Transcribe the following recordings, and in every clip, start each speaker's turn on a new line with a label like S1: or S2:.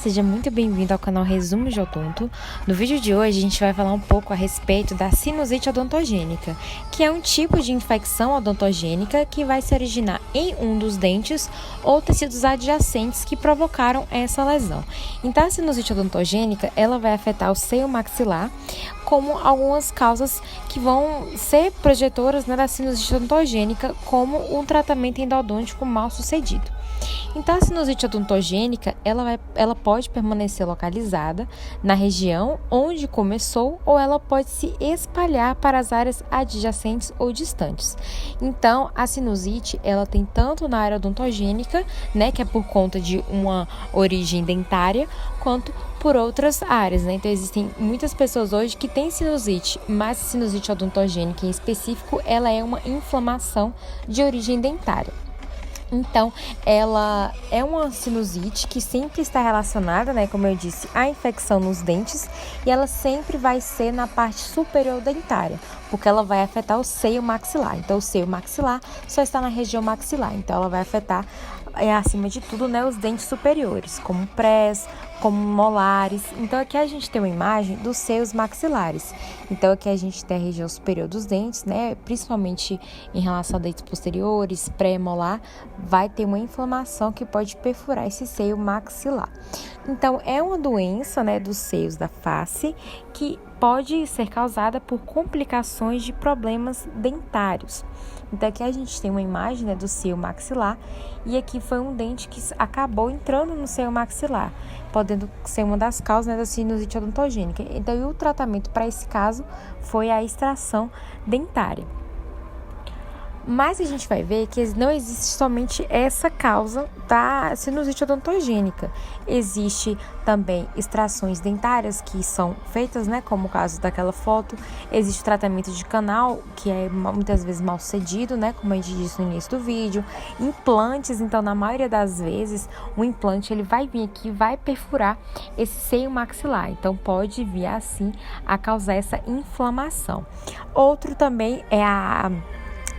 S1: seja muito bem-vindo ao canal Resumo de Odonto. No vídeo de hoje a gente vai falar um pouco a respeito da sinusite odontogênica, que é um tipo de infecção odontogênica que vai se originar em um dos dentes ou tecidos adjacentes que provocaram essa lesão. Então a sinusite odontogênica, ela vai afetar o seio maxilar, como algumas causas que vão ser projetoras, da sinusite odontogênica, como um tratamento endodôntico mal sucedido. Então, a sinusite odontogênica, ela pode permanecer localizada na região onde começou ou ela pode se espalhar para as áreas adjacentes ou distantes. Então, a sinusite, ela tem tanto na área odontogênica, que é por conta de uma origem dentária, quanto por outras áreas, Então, existem muitas pessoas hoje que têm sinusite, mas a sinusite odontogênica em específico, ela é uma inflamação de origem dentária. Então, ela é uma sinusite que sempre está relacionada, como eu disse, à infecção nos dentes, e ela sempre vai ser na parte superior dentária, porque ela vai afetar o seio maxilar. Então, o seio maxilar só está na região maxilar, então ela vai afetar, acima de tudo, os dentes superiores, como prés, como molares. Então, aqui a gente tem uma imagem dos seios maxilares. Então, aqui a gente tem a região superior dos dentes, principalmente em relação a dentes posteriores, pré-molar, vai ter uma inflamação que pode perfurar esse seio maxilar. Então, é uma doença, dos seios da face que pode ser causada por complicações de problemas dentários. Então, aqui a gente tem uma imagem, do seio maxilar, e aqui foi um dente que acabou entrando no seio maxilar, podendo ser uma das causas, da sinusite odontogênica. Então, e o tratamento para esse caso foi a extração dentária. Mas a gente vai ver que não existe somente essa causa da sinusite odontogênica. Existe também extrações dentárias que são feitas, como o caso daquela foto. Existe o tratamento de canal, que é muitas vezes mal sucedido, como a gente disse no início do vídeo. Implantes, então, na maioria das vezes, o implante ele vai vir aqui e vai perfurar esse seio maxilar. Então, pode vir assim a causar essa inflamação. Outro também é a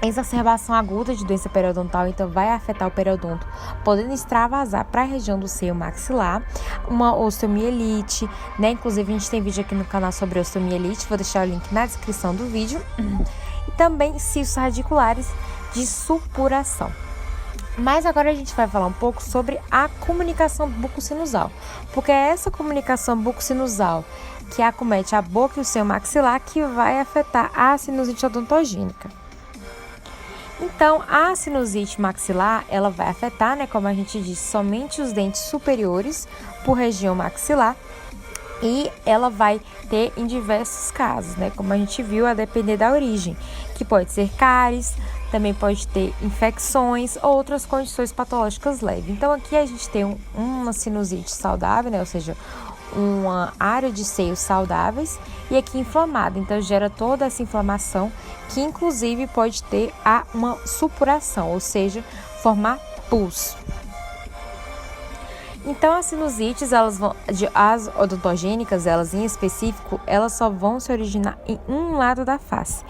S1: exacerbação aguda de doença periodontal, então vai afetar o periodonto, podendo extravasar para a região do seio maxilar, uma osteomielite, Inclusive a gente tem vídeo aqui no canal sobre osteomielite, vou deixar o link na descrição do vídeo. E também cistos radiculares de supuração. Mas agora a gente vai falar um pouco sobre a comunicação bucosinusal, porque é essa comunicação bucosinusal que acomete a boca e o seio maxilar que vai afetar a sinusite odontogênica. Então, a sinusite maxilar, ela vai afetar, como a gente disse, somente os dentes superiores por região maxilar, e ela vai ter em diversos casos, como a gente viu, a depender da origem, que pode ser cáries, também pode ter infecções ou outras condições patológicas leves. Então, aqui a gente tem uma sinusite saudável, ou seja, uma área de seios saudáveis e aqui inflamada, então gera toda essa inflamação que inclusive pode ter uma supuração, ou seja, formar pus. Então, as sinusites, as odontogênicas, elas em específico, elas só vão se originar em um lado da face.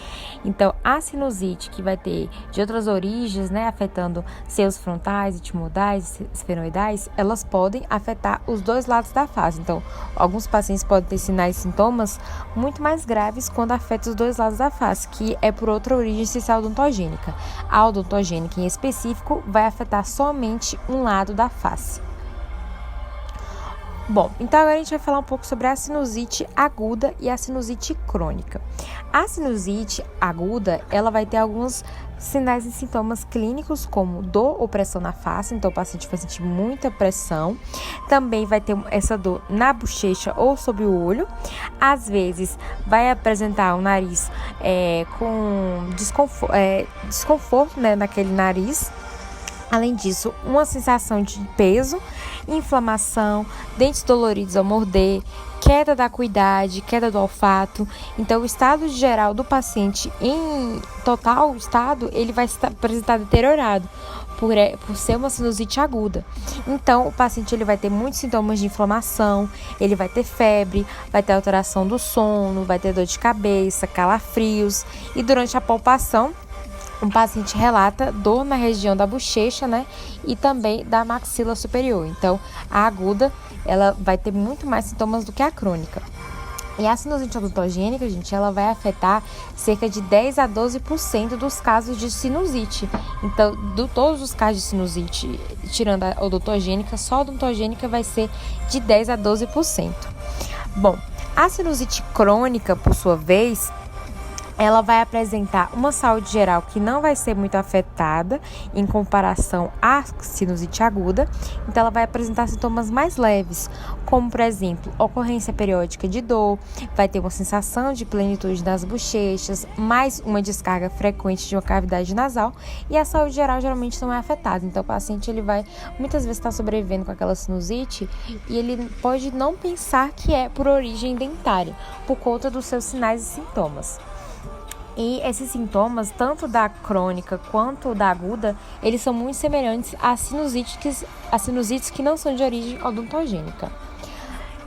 S1: Então, a sinusite que vai ter de outras origens, afetando seios frontais, etimoidais, esfenoidais, elas podem afetar os dois lados da face. Então, alguns pacientes podem ter sinais e sintomas muito mais graves quando afeta os dois lados da face, que é por outra origem sem ser odontogênica. A odontogênica em específico vai afetar somente um lado da face. Bom, então agora a gente vai falar um pouco sobre a sinusite aguda e a sinusite crônica. A sinusite aguda, ela vai ter alguns sinais e sintomas clínicos, como dor ou pressão na face, então o paciente vai sentir muita pressão. Também vai ter essa dor na bochecha ou sob o olho. Às vezes vai apresentar o nariz com desconforto, naquele nariz. Além disso, uma sensação de peso, inflamação, dentes doloridos ao morder, queda da acuidade, queda do olfato. Então, o estado geral do paciente em total estado, ele vai se apresentar deteriorado por ser uma sinusite aguda. Então, o paciente ele vai ter muitos sintomas de inflamação, ele vai ter febre, vai ter alteração do sono, vai ter dor de cabeça, calafrios, e durante a palpação um paciente relata dor na região da bochecha, né, e também da maxila superior. Então, a aguda, ela vai ter muito mais sintomas do que a crônica. E a sinusite odontogênica, gente, ela vai afetar cerca de 10 a 12% dos casos de sinusite. Então, de todos os casos de sinusite, tirando a odontogênica, só a odontogênica vai ser de 10 a 12%. Bom, a sinusite crônica, por sua vez, ela vai apresentar uma saúde geral que não vai ser muito afetada em comparação à sinusite aguda. Então, ela vai apresentar sintomas mais leves, como, por exemplo, ocorrência periódica de dor, vai ter uma sensação de plenitude nas bochechas, mais uma descarga frequente de uma cavidade nasal, e a saúde geral geralmente não é afetada. Então, o paciente ele vai muitas vezes estar sobrevivendo com aquela sinusite e ele pode não pensar que é por origem dentária, por conta dos seus sinais e sintomas. E esses sintomas, tanto da crônica quanto da aguda, eles são muito semelhantes às sinusites que não são de origem odontogênica.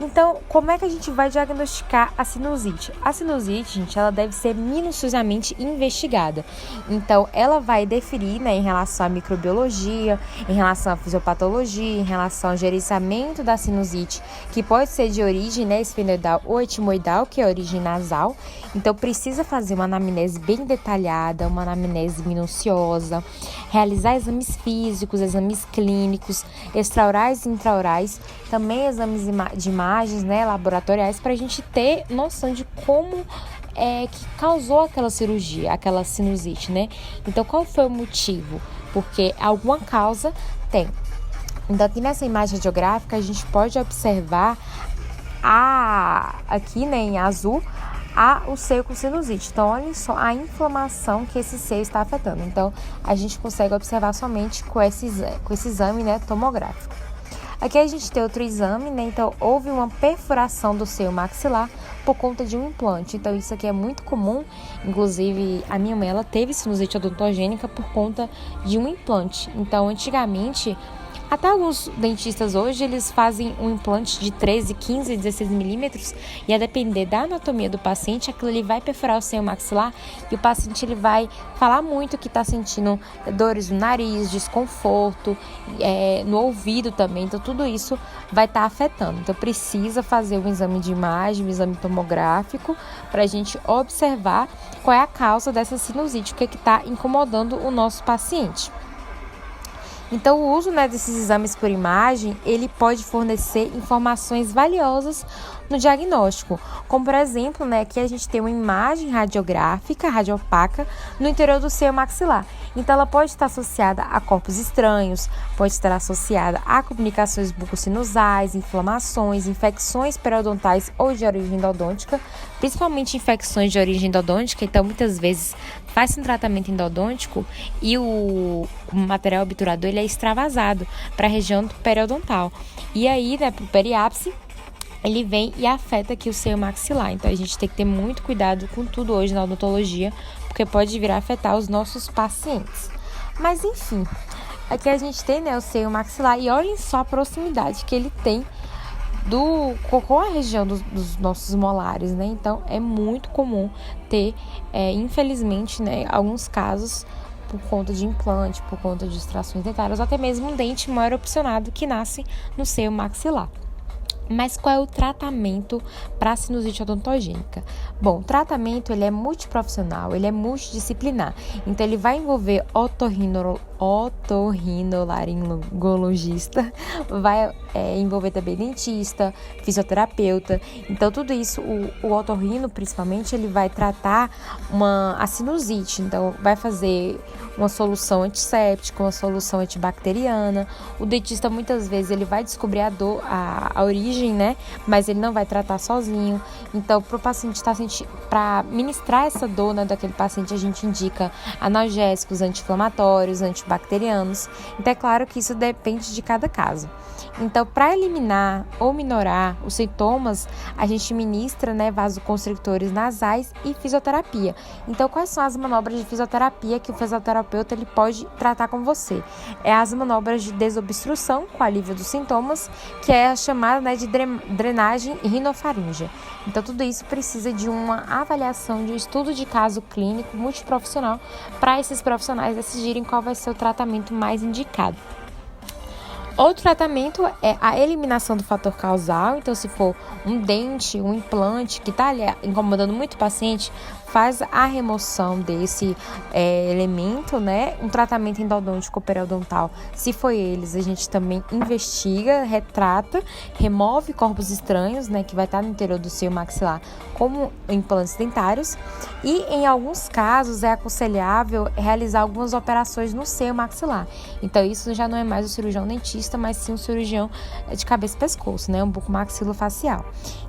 S1: Então, como é que a gente vai diagnosticar a sinusite? A sinusite, gente, ela deve ser minuciosamente investigada. Então, ela vai definir, né, em relação à microbiologia, em relação à fisiopatologia, em relação ao gerenciamento da sinusite, que pode ser de origem, né, esfenoidal ou etimoidal, que é a origem nasal. Então, precisa fazer uma anamnese bem detalhada, uma anamnese minuciosa, realizar exames físicos, exames clínicos, extraorais e intraorais, também exames de imagens, né, laboratoriais, para a gente ter noção de como que causou aquela cirurgia, aquela sinusite, né? Então, qual foi o motivo? Porque alguma causa tem. Então, aqui nessa imagem radiográfica, a gente pode observar aqui, né, em azul, o seio com sinusite. Então, olha só a inflamação que esse seio está afetando. Então, a gente consegue observar somente com esse exame, né, tomográfico. Aqui a gente tem outro exame, né? Então, houve uma perfuração do seio maxilar por conta de um implante. Então, isso aqui é muito comum. Inclusive, a minha mãe, ela teve sinusite odontogênica por conta de um implante. Então, antigamente, até alguns dentistas hoje, eles fazem um implante de 13, 15, 16 milímetros e a depender da anatomia do paciente, aquilo ali vai perfurar o seio maxilar e o paciente ele vai falar muito que está sentindo dores no nariz, desconforto, no ouvido também. Então, tudo isso vai estar afetando. Então, precisa fazer um exame de imagem, um exame tomográfico para a gente observar qual é a causa dessa sinusite, o que está incomodando o nosso paciente. Então, o uso, né, desses exames por imagem, ele pode fornecer informações valiosas no diagnóstico, como por exemplo, né, que a gente tem uma imagem radiográfica, radiopaca, no interior do seio maxilar. Então, ela pode estar associada a corpos estranhos, pode estar associada a comunicações bucosinusais, inflamações, infecções periodontais ou de origem endodôntica, principalmente infecções de origem endodôntica. Então, muitas vezes faz-se um tratamento endodôntico e o material obturador ele é extravasado para a região periodontal. E aí, né, para o periápice, ele vem e afeta aqui o seio maxilar. Então, a gente tem que ter muito cuidado com tudo hoje na odontologia, porque pode vir a afetar os nossos pacientes. Mas, enfim, aqui a gente tem, né, o seio maxilar e olhem só a proximidade que ele tem com a região dos nossos molares, né? Então, é muito comum ter, infelizmente, né, alguns casos por conta de implante, por conta de extrações dentárias, ou até mesmo um dente maior opcionado que nasce no seio maxilar. Mas qual é o tratamento para a sinusite odontogênica? Bom, o tratamento ele é multiprofissional, ele é multidisciplinar. Então, ele vai envolver otorrinolaringologista, vai envolver também dentista, fisioterapeuta. Então, tudo isso, o otorrino, principalmente, ele vai tratar a sinusite. Então, vai fazer uma solução antisséptica, uma solução antibacteriana. O dentista, muitas vezes, ele vai descobrir a origem, né? Mas ele não vai tratar sozinho. Então, para o paciente para ministrar essa dor, né, daquele paciente, a gente indica analgésicos, anti-inflamatórios, antibacterianos. Então, é claro que isso depende de cada caso. Então, para eliminar ou minorar os sintomas, a gente ministra, né, vasoconstrictores nasais e fisioterapia. Então, quais são as manobras de fisioterapia que o fisioterapeuta ele pode tratar com você? É as manobras de desobstrução, com alívio dos sintomas, que é a chamada, né, de drenagem rinofaríngea. Então, tudo isso precisa de uma avaliação de um estudo de caso clínico multiprofissional para esses profissionais decidirem qual vai ser o tratamento mais indicado. Outro tratamento é a eliminação do fator causal. Então, se for um dente, um implante que está ali incomodando muito o paciente, faz a remoção desse elemento, né? Um tratamento endodôntico ou periodontal, se for eles, a gente também investiga, retrata, remove corpos estranhos, né? Que vai estar no interior do seio maxilar, como implantes dentários. E, em alguns casos, é aconselhável realizar algumas operações no seio maxilar. Então, isso já não é mais o cirurgião dentista, mas sim um cirurgião de cabeça e pescoço, né? Um bucomaxilofacial.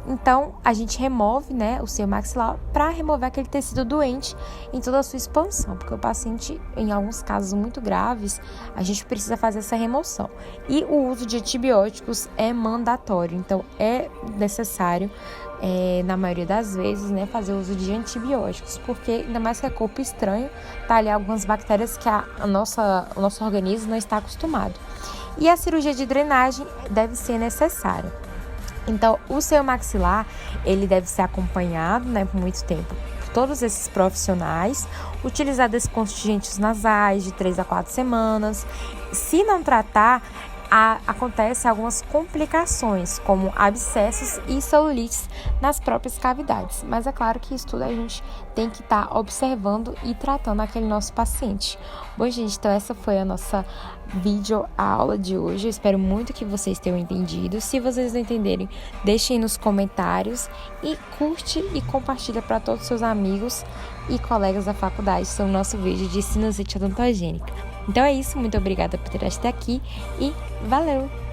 S1: Então, a gente remove, né, o seio maxilar para remover aquele tecido doente em toda a sua expansão, porque o paciente, em alguns casos muito graves, a gente precisa fazer essa remoção. E o uso de antibióticos é mandatório, então é necessário, na maioria das vezes, né, fazer uso de antibióticos, porque ainda mais que é corpo estranho, tá ali algumas bactérias que o nosso organismo não está acostumado. E a cirurgia de drenagem deve ser necessária. Então, o seio maxilar, ele deve ser acompanhado, né, por muito tempo por todos esses profissionais, utilizar descontingentes nasais de 3 a 4 semanas. Se não tratar, acontecem algumas complicações, como abscessos e celulites nas próprias cavidades. Mas é claro que isso tudo a gente tem que estar observando e tratando aquele nosso paciente. Bom, gente, então essa foi a nossa videoaula de hoje. Eu espero muito que vocês tenham entendido. Se vocês não entenderem, deixem nos comentários e curte e compartilha para todos os seus amigos e colegas da faculdade sobre o nosso vídeo de sinusite odontogênica. Então é isso, muito obrigada por ter assistido aqui e valeu!